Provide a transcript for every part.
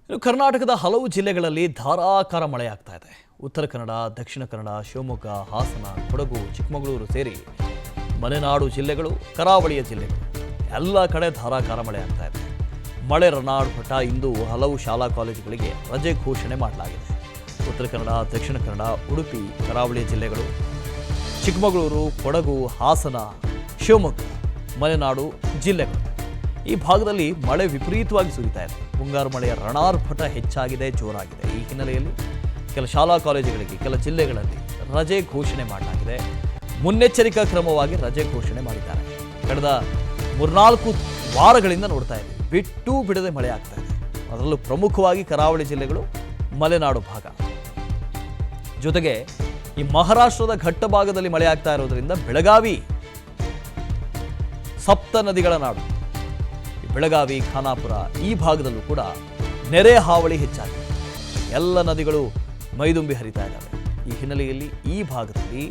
ಇನ್ನು ಕರ್ನಾಟಕದ ಹಲವು ಜಿಲ್ಲೆಗಳಲ್ಲಿ ಧಾರಾಕಾರ ಮಳೆಯಾಗ್ತಾ ಇದೆ. ಉತ್ತರ ಕನ್ನಡ, ದಕ್ಷಿಣ ಕನ್ನಡ, ಶಿವಮೊಗ್ಗ, ಹಾಸನ, ಕೊಡಗು, ಚಿಕ್ಕಮಗಳೂರು ಸೇರಿ ಮಲೆನಾಡು ಜಿಲ್ಲೆಗಳು, ಕರಾವಳಿಯ ಜಿಲ್ಲೆಗಳು ಎಲ್ಲ ಕಡೆ ಧಾರಾಕಾರ ಮಳೆಯಾಗ್ತಾ ಇದೆ. ಮಳೆ ರಣಾರ್ಭಟ ಇಂದು ಹಲವು ಶಾಲಾ ಕಾಲೇಜುಗಳಿಗೆ ರಜೆ ಘೋಷಣೆ ಮಾಡಲಾಗಿದೆ. ಉತ್ತರ ಕನ್ನಡ, ದಕ್ಷಿಣ ಕನ್ನಡ, ಉಡುಪಿ, ಕರಾವಳಿಯ ಜಿಲ್ಲೆಗಳು, ಚಿಕ್ಕಮಗಳೂರು, ಕೊಡಗು, ಹಾಸನ, ಶಿವಮೊಗ್ಗ, ಮಲೆನಾಡು ಜಿಲ್ಲೆಗಳು ಈ ಭಾಗದಲ್ಲಿ ಮಳೆ ವಿಪರೀತವಾಗಿ ಸುರಿತಾ ಇದೆ. ಮುಂಗಾರು ಮಳೆಯ ರಣಾರ್ಭಟ ಹೆಚ್ಚಾಗಿದೆ, ಜೋರಾಗಿದೆ. ಈ ಹಿನ್ನೆಲೆಯಲ್ಲಿ ಕೆಲ ಶಾಲಾ ಕಾಲೇಜುಗಳಿಗೆ, ಕೆಲ ಜಿಲ್ಲೆಗಳಲ್ಲಿ ರಜೆ ಘೋಷಣೆ ಮಾಡಲಾಗಿದೆ. ಮುನ್ನೆಚ್ಚರಿಕಾ ಕ್ರಮವಾಗಿ ರಜೆ ಘೋಷಣೆ ಮಾಡಿದ್ದಾರೆ. ಕಳೆದ 3-4 ವಾರಗಳಿಂದ ನೋಡ್ತಾ ಇದ್ದೀವಿ, ಬಿಟ್ಟು ಬಿಡದೆ ಮಳೆ ಆಗ್ತಾ ಇದೆ. ಅದರಲ್ಲೂ ಪ್ರಮುಖವಾಗಿ ಕರಾವಳಿ ಜಿಲ್ಲೆಗಳು, ಮಲೆನಾಡು ಭಾಗ, ಜೊತೆಗೆ ಈ ಮಹಾರಾಷ್ಟ್ರದ ಘಟ್ಟ ಭಾಗದಲ್ಲಿ ಮಳೆ ಆಗ್ತಾ ಇರೋದ್ರಿಂದ ಬೆಳಗಾವಿ ಸಪ್ತ ನದಿಗಳ ನಾಡು, ಬೆಳಗಾವಿ, ಖಾನಾಪುರ ಈ ಭಾಗದಲ್ಲೂ ಕೂಡ ನೆರೆ ಹಾವಳಿ ಹೆಚ್ಚಾಗಿದೆ. ಎಲ್ಲ ನದಿಗಳು ಮೈದುಂಬಿ ಹರಿತಾ ಇದ್ದಾವೆ. ಈ ಹಿನ್ನೆಲೆಯಲ್ಲಿ ಈ ಭಾಗದಲ್ಲಿ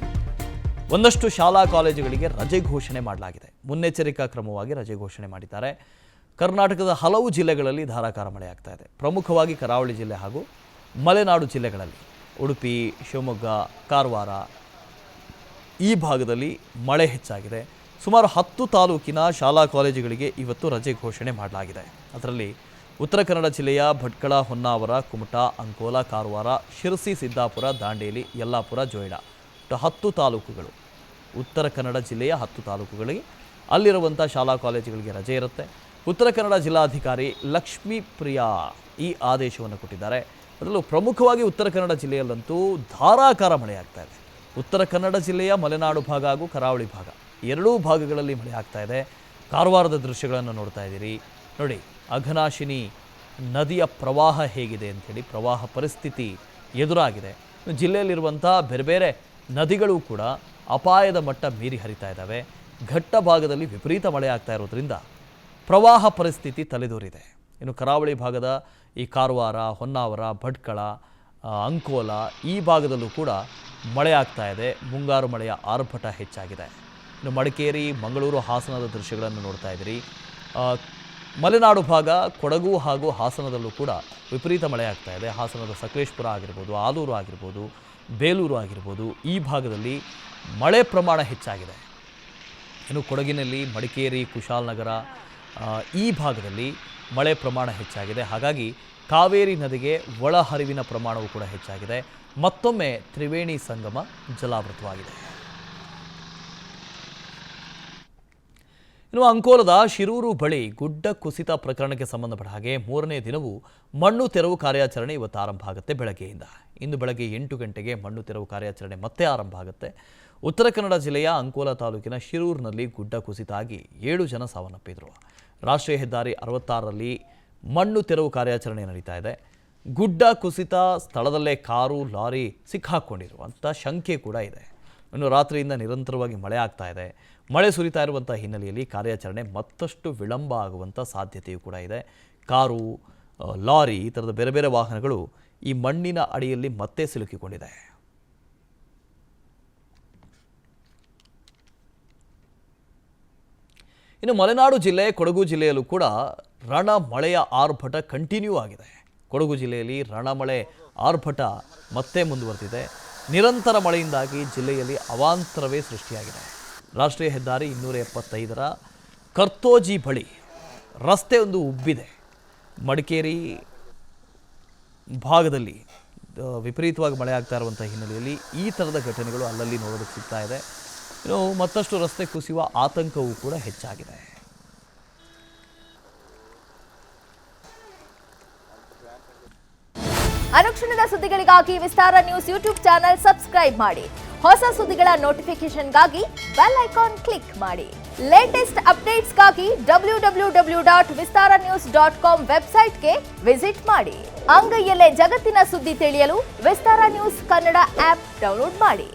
ಒಂದಷ್ಟು ಶಾಲಾ ಕಾಲೇಜುಗಳಿಗೆ ರಜೆ ಘೋಷಣೆ ಮಾಡಲಾಗಿದೆ. ಮುನ್ನೆಚ್ಚರಿಕಾ ಕ್ರಮವಾಗಿ ರಜೆ ಘೋಷಣೆ ಮಾಡಿದ್ದಾರೆ. ಕರ್ನಾಟಕದ ಹಲವು ಜಿಲ್ಲೆಗಳಲ್ಲಿ ಧಾರಾಕಾರ ಮಳೆ ಆಗ್ತಾ ಇದೆ. ಪ್ರಮುಖವಾಗಿ ಕರಾವಳಿ ಜಿಲ್ಲೆ ಹಾಗೂ ಮಲೆನಾಡು ಜಿಲ್ಲೆಗಳಲ್ಲಿ ಉಡುಪಿ, ಶಿವಮೊಗ್ಗ, ಕಾರವಾರ ಈ ಭಾಗದಲ್ಲಿ ಮಳೆ ಹೆಚ್ಚಾಗಿದೆ. ಸುಮಾರು 10 ತಾಲೂಕಿನ ಶಾಲಾ ಕಾಲೇಜುಗಳಿಗೆ ಇವತ್ತು ರಜೆ ಘೋಷಣೆ ಮಾಡಲಾಗಿದೆ. ಅದರಲ್ಲಿ ಉತ್ತರ ಕನ್ನಡ ಜಿಲ್ಲೆಯ ಭಟ್ಕಳ, ಹೊನ್ನಾವರ, ಕುಮಟಾ, ಅಂಕೋಲ, ಕಾರವಾರ, ಶಿರಸಿ, ಸಿದ್ದಾಪುರ, ದಾಂಡೇಲಿ, ಯಲ್ಲಾಪುರ, ಜೋಯಿಡಾ 10 ತಾಲೂಕುಗಳು. ಉತ್ತರ ಕನ್ನಡ ಜಿಲ್ಲೆಯ 10 ತಾಲೂಕುಗಳಿಗೆ ಅಲ್ಲಿರುವಂಥ ಶಾಲಾ ಕಾಲೇಜುಗಳಿಗೆ ರಜೆ ಇರುತ್ತೆ. ಉತ್ತರ ಕನ್ನಡ ಜಿಲ್ಲಾಧಿಕಾರಿ ಲಕ್ಷ್ಮೀಪ್ರಿಯಾ ಈ ಆದೇಶವನ್ನು ಕೊಟ್ಟಿದ್ದಾರೆ. ಅದರಲ್ಲೂ ಪ್ರಮುಖವಾಗಿ ಉತ್ತರ ಕನ್ನಡ ಜಿಲ್ಲೆಯಲ್ಲಂತೂ ಧಾರಾಕಾರ ಮಳೆಯಾಗ್ತಾ ಇದೆ. ಉತ್ತರ ಕನ್ನಡ ಜಿಲ್ಲೆಯ ಮಲೆನಾಡು ಭಾಗ ಹಾಗೂ ಕರಾವಳಿ ಭಾಗ ಎರಡೂ ಭಾಗಗಳಲ್ಲಿ ಮಳೆ ಆಗ್ತಾ ಇದೆ. ಕಾರವಾರದ ದೃಶ್ಯಗಳನ್ನು ನೋಡ್ತಾ ಇದ್ದೀರಿ. ನೋಡಿ, ಅಘನಾಶಿನಿ ನದಿಯ ಪ್ರವಾಹ ಹೇಗಿದೆ ಅಂಥೇಳಿ, ಪ್ರವಾಹ ಪರಿಸ್ಥಿತಿ ಎದುರಾಗಿದೆ. ಜಿಲ್ಲೆಯಲ್ಲಿರುವಂಥ ಬೇರೆ ಬೇರೆ ನದಿಗಳು ಕೂಡ ಅಪಾಯದ ಮಟ್ಟ ಮೀರಿ ಹರಿತಾ ಇದ್ದಾವೆ. ಘಟ್ಟ ಭಾಗದಲ್ಲಿ ವಿಪರೀತ ಮಳೆ ಆಗ್ತಾ ಇರೋದ್ರಿಂದ ಪ್ರವಾಹ ಪರಿಸ್ಥಿತಿ ತಲೆದೋರಿದೆ. ಇನ್ನು ಕರಾವಳಿ ಭಾಗದ ಈ ಕಾರವಾರ, ಹೊನ್ನಾವರ, ಭಟ್ಕಳ, ಅಂಕೋಲ ಈ ಭಾಗದಲ್ಲೂ ಕೂಡ ಮಳೆ ಆಗ್ತಾ ಇದೆ. ಮುಂಗಾರು ಮಳೆಯ ಆರ್ಭಟ ಹೆಚ್ಚಾಗಿದೆ. ಇನ್ನು ಮಡಿಕೇರಿ, ಮಂಗಳೂರು, ಹಾಸನದ ದೃಶ್ಯಗಳನ್ನು ನೋಡ್ತಾ ಇದ್ದೀರಿ. ಮಲೆನಾಡು ಭಾಗ ಕೊಡಗು ಹಾಗೂ ಹಾಸನದಲ್ಲೂ ಕೂಡ ವಿಪರೀತ ಮಳೆ ಆಗ್ತಾ ಇದೆ. ಹಾಸನದ ಸಕಲೇಶ್ಪುರ ಆಗಿರ್ಬೋದು, ಆಲೂರು ಆಗಿರ್ಬೋದು, ಬೇಲೂರು ಆಗಿರ್ಬೋದು ಈ ಭಾಗದಲ್ಲಿ ಮಳೆ ಪ್ರಮಾಣ ಹೆಚ್ಚಾಗಿದೆ. ಇನ್ನು ಕೊಡಗಿನಲ್ಲಿ ಮಡಿಕೇರಿ, ಕುಶಾಲನಗರ ಈ ಭಾಗದಲ್ಲಿ ಮಳೆ ಪ್ರಮಾಣ ಹೆಚ್ಚಾಗಿದೆ. ಹಾಗಾಗಿ ಕಾವೇರಿ ನದಿಗೆ ಒಳಹರಿವಿನ ಪ್ರಮಾಣವೂ ಕೂಡ ಹೆಚ್ಚಾಗಿದೆ. ಮತ್ತೊಮ್ಮೆ ತ್ರಿವೇಣಿ ಸಂಗಮ ಜಲಾವೃತವಾಗಿದೆ. ಇನ್ನು ಅಂಕೋಲದ ಶಿರೂರು ಬಳಿ ಗುಡ್ಡ ಕುಸಿತ ಪ್ರಕರಣಕ್ಕೆ ಸಂಬಂಧಪಟ್ಟ ಹಾಗೆ 3ನೇ ದಿನವೂ ಮಣ್ಣು ತೆರವು ಕಾರ್ಯಾಚರಣೆ ಇವತ್ತು ಆರಂಭ ಆಗುತ್ತೆ. ಬೆಳಗ್ಗೆಯಿಂದ ಇಂದು ಬೆಳಗ್ಗೆ 8 ಗಂಟೆಗೆ ಮಣ್ಣು ತೆರವು ಕಾರ್ಯಾಚರಣೆ ಮತ್ತೆ ಆರಂಭ ಆಗುತ್ತೆ. ಉತ್ತರ ಕನ್ನಡ ಜಿಲ್ಲೆಯ ಅಂಕೋಲ ತಾಲೂಕಿನ ಶಿರೂರಿನಲ್ಲಿ ಗುಡ್ಡ ಕುಸಿತ ಆಗಿ 7 ಜನ ಸಾವನ್ನಪ್ಪಿದರು. ರಾಷ್ಟ್ರೀಯ ಹೆದ್ದಾರಿ 66ರಲ್ಲಿ ಮಣ್ಣು ತೆರವು ಕಾರ್ಯಾಚರಣೆ ನಡೀತಾ ಇದೆ. ಗುಡ್ಡ ಕುಸಿತ ಸ್ಥಳದಲ್ಲೇ ಕಾರು, ಲಾರಿ ಸಿಕ್ಕಾಕೊಂಡಿರುವಂಥ ಶಂಕೆ ಕೂಡ ಇದೆ. ಇನ್ನು ರಾತ್ರಿಯಿಂದ ನಿರಂತರವಾಗಿ ಮಳೆ ಆಗ್ತಾ ಇದೆ. ಮಳೆ ಸುರಿತಾ ಇರುವಂಥ ಹಿನ್ನೆಲೆಯಲ್ಲಿ ಕಾರ್ಯಾಚರಣೆ ಮತ್ತಷ್ಟು ವಿಳಂಬ ಆಗುವಂಥ ಸಾಧ್ಯತೆಯೂ ಕೂಡ ಇದೆ. ಕಾರು, ಲಾರಿ ಈ ಥರದ ಬೇರೆ ಬೇರೆ ವಾಹನಗಳು ಈ ಮಣ್ಣಿನ ಅಡಿಯಲ್ಲಿ ಮತ್ತೆ ಸಿಲುಕಿಕೊಂಡಿದೆ. ಇನ್ನು ಮಲೆನಾಡು ಜಿಲ್ಲೆ, ಕೊಡಗು ಜಿಲ್ಲೆಯಲ್ಲೂ ಕೂಡ ರಣ ಮಳೆಯ ಆರ್ಭಟ ಕಂಟಿನ್ಯೂ ಆಗಿದೆ. ಕೊಡಗು ಜಿಲ್ಲೆಯಲ್ಲಿ ರಣಮಳೆ ಆರ್ಭಟ ಮತ್ತೆ ಮುಂದುವರೆದಿದೆ. ನಿರಂತರ ಮಳೆಯಿಂದಾಗಿ ಜಿಲ್ಲೆಯಲ್ಲಿ ಅವಾಂತರವೇ ಸೃಷ್ಟಿಯಾಗಿದೆ. ರಾಷ್ಟ್ರೀಯ ಹೆದ್ದಾರಿ 275ರ ಕರ್ತೋಜಿ ಬಳಿ ರಸ್ತೆ ಒಂದು ಉಬ್ಬಿದೆ. ಮಡಿಕೇರಿ ಭಾಗದಲ್ಲಿ ವಿಪರೀತವಾಗಿ ಮಳೆ ಆಗ್ತಾ ಇರುವಂಥ ಹಿನ್ನೆಲೆಯಲ್ಲಿ ಈ ಥರದ ಘಟನೆಗಳು ಅಲ್ಲಲ್ಲಿ ನೋಡೋದಕ್ಕೆ ಸಿಗ್ತಾ ಇದೆ. ಇನ್ನು ಮತ್ತಷ್ಟು ರಸ್ತೆ ಕುಸಿಯುವ ಆತಂಕವೂ ಕೂಡ ಹೆಚ್ಚಾಗಿದೆ. ಅನುಕ್ಷಣದ ಸುದ್ದಿಗಳಿಗಾಗಿ ವಿಸ್ತಾರ ನ್ಯೂಸ್ ಯೂಟ್ಯೂಬ್ ಚಾನೆಲ್ ಸಬ್ಸ್ಕ್ರೈಬ್ ಮಾಡಿ. ಹೊಸ ಸುದ್ದಿಗಳ ನೋಟಿಫಿಕೇಶನ್ಗಾಗಿ ಬೆಲ್ ಐಕಾನ್ ಕ್ಲಿಕ್ ಮಾಡಿ. ಲೇಟೆಸ್ಟ್ ಅಪ್ಡೇಟ್ಸ್ಗಾಗಿ www.vistaranews.com ವೆಬ್ಸೈಟ್ಗೆ ವಿಸಿಟ್ ಮಾಡಿ. ಅಂಗೈಯಲ್ಲೇ ಜಗತ್ತಿನ ಸುದ್ದಿ ತಿಳಿಯಲು ವಿಸ್ತಾರ ನ್ಯೂಸ್ ಕನ್ನಡ ಆಪ್ ಡೌನ್ಲೋಡ್ ಮಾಡಿ.